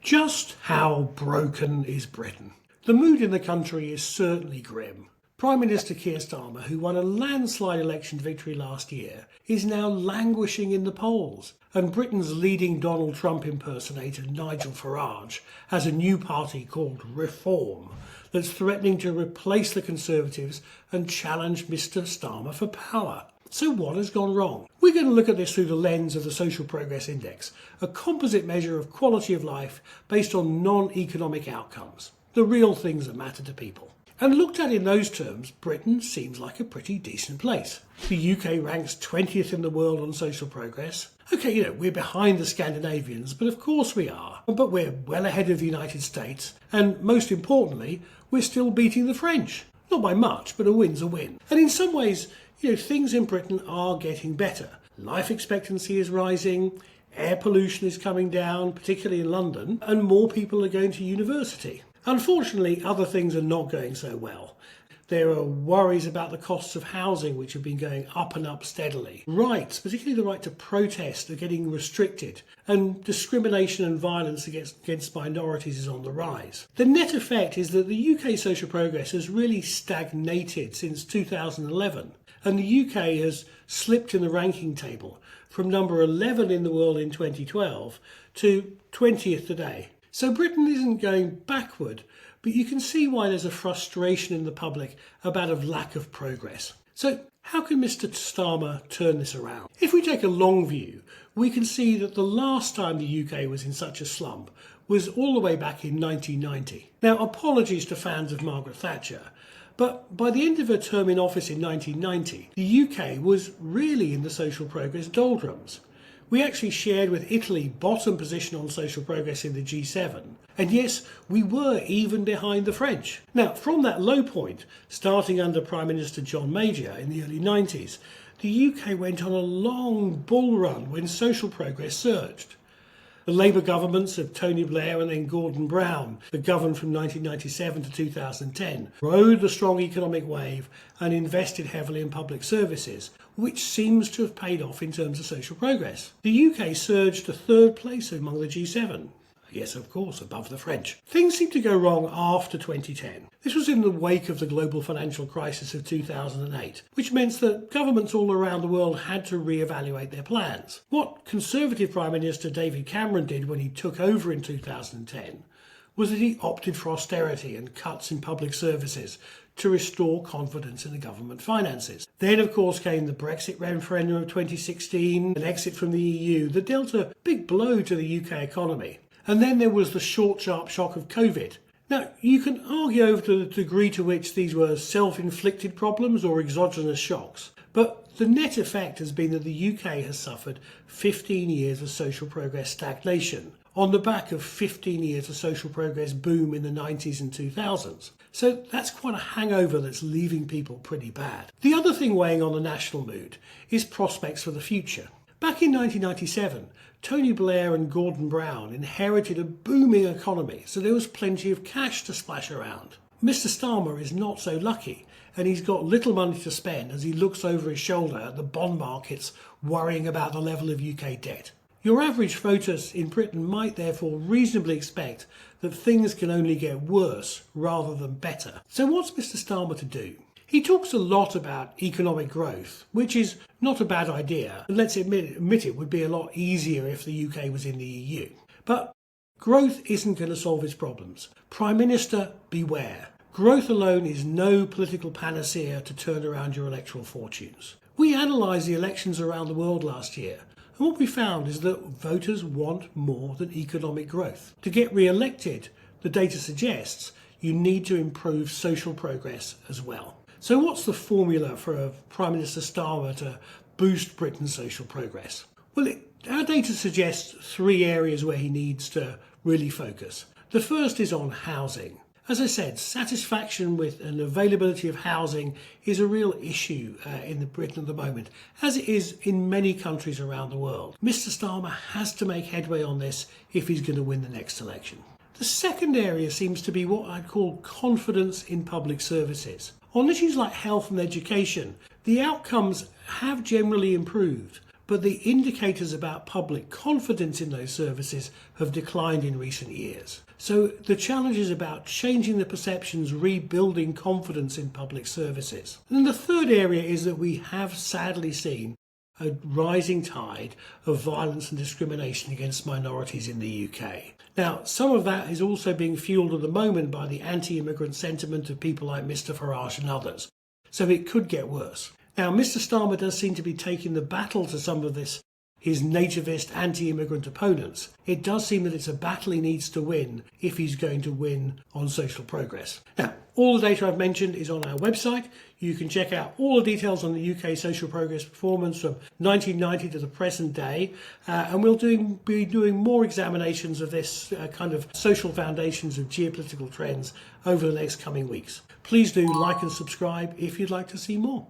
Just how broken is Britain? The mood in the country is certainly grim. Prime Minister Keir Starmer, who won a landslide election victory last year, is now languishing in the polls, and Britain's leading Donald Trump impersonator Nigel Farage has a new party called Reform that's threatening to replace the Conservatives and challenge Mr Starmer for power. So what has gone wrong? We're going to look at this through the lens of the Social Progress Index, a composite measure of quality of life based on non-economic outcomes, the real things that matter to people. And looked at in those terms, Britain seems like a pretty decent place. The UK ranks 20th in the world on social progress. Okay, we're behind the Scandinavians, but of course we are. But we're well ahead of the United States, and most importantly, we're still beating the French. Not by much, but a win's a win. And in some ways, things in Britain are getting better. Life expectancy is rising, air pollution is coming down, particularly in London, and more people are going to university. Unfortunately, other things are not going so well. There are worries about the costs of housing, which have been going up and up steadily. Rights, particularly the right to protest, are getting restricted, and discrimination and violence against minorities is on the rise. The net effect is that the UK social progress has really stagnated since 2011. And the UK has slipped in the ranking table from number 11 in the world in 2012 to 20th today. So Britain isn't going backward, but you can see why there's a frustration in the public about a lack of progress. So how can Mr Starmer turn this around? If we take a long view, we can see that the last time the UK was in such a slump was all the way back in 1990. Now, apologies to fans of Margaret Thatcher, but by the end of her term in office in 1990, the UK was really in the social progress doldrums. We actually shared with Italy bottom position on social progress in the G7. And yes, we were even behind the French. Now, from that low point, starting under Prime Minister John Major in the early 90s, the UK went on a long bull run when social progress surged. The Labour governments of Tony Blair and then Gordon Brown, that governed from 1997 to 2010, rode the strong economic wave and invested heavily in public services, which seems to have paid off in terms of social progress. The UK surged to third place among the G7. Yes, of course, above the French. Things seemed to go wrong after 2010. This was in the wake of the global financial crisis of 2008, which meant that governments all around the world had to re-evaluate their plans. What Conservative Prime Minister David Cameron did when he took over in 2010 was that he opted for austerity and cuts in public services to restore confidence in the government finances. Then, of course, came the Brexit referendum of 2016, an exit from the EU that dealt a big blow to the UK economy. And then there was the short, sharp shock of COVID. Now, you can argue over the degree to which these were self-inflicted problems or exogenous shocks, but the net effect has been that the UK has suffered 15 years of social progress stagnation on the back of 15 years of social progress boom in the 90s and 2000s. So that's quite a hangover that's leaving people pretty bad. The other thing weighing on the national mood is prospects for the future. Back in 1997, Tony Blair and Gordon Brown inherited a booming economy, so there was plenty of cash to splash around. Mr Starmer is not so lucky, and he's got little money to spend as he looks over his shoulder at the bond markets, worrying about the level of UK debt. Your average voters in Britain might therefore reasonably expect that things can only get worse rather than better. So what's Mr Starmer to do? He talks a lot about economic growth, which is not a bad idea, and let's admit it would be a lot easier if the UK was in the EU. But growth isn't going to solve its problems. Prime Minister, beware. Growth alone is no political panacea to turn around your electoral fortunes. We analysed the elections around the world last year, and what we found is that voters want more than economic growth. To get re-elected, the data suggests you need to improve social progress as well. So what's the formula for Prime Minister Starmer to boost Britain's social progress? Well, our data suggests three areas where he needs to really focus. The first is on housing. As I said, satisfaction with and availability of housing is a real issue in Britain at the moment, as it is in many countries around the world. Mr Starmer has to make headway on this if he's going to win the next election. The second area seems to be what I'd call confidence in public services. On issues like health and education, the outcomes have generally improved, but the indicators about public confidence in those services have declined in recent years. So the challenge is about changing the perceptions, rebuilding confidence in public services. And then the third area is that we have sadly seen a rising tide of violence and discrimination against minorities in the UK. Now, some of that is also being fueled at the moment by the anti-immigrant sentiment of people like Mr Farage and others. So it could get worse. Now, Mr Starmer does seem to be taking the battle to some of his nativist anti-immigrant opponents. It does seem that it's a battle he needs to win if he's going to win on social progress. Now, all the data I've mentioned is on our website. You can check out all the details on the UK social progress performance from 1990 to the present day. And we'll be doing more examinations of this kind of social foundations of geopolitical trends over the next coming weeks. Please do like and subscribe if you'd like to see more.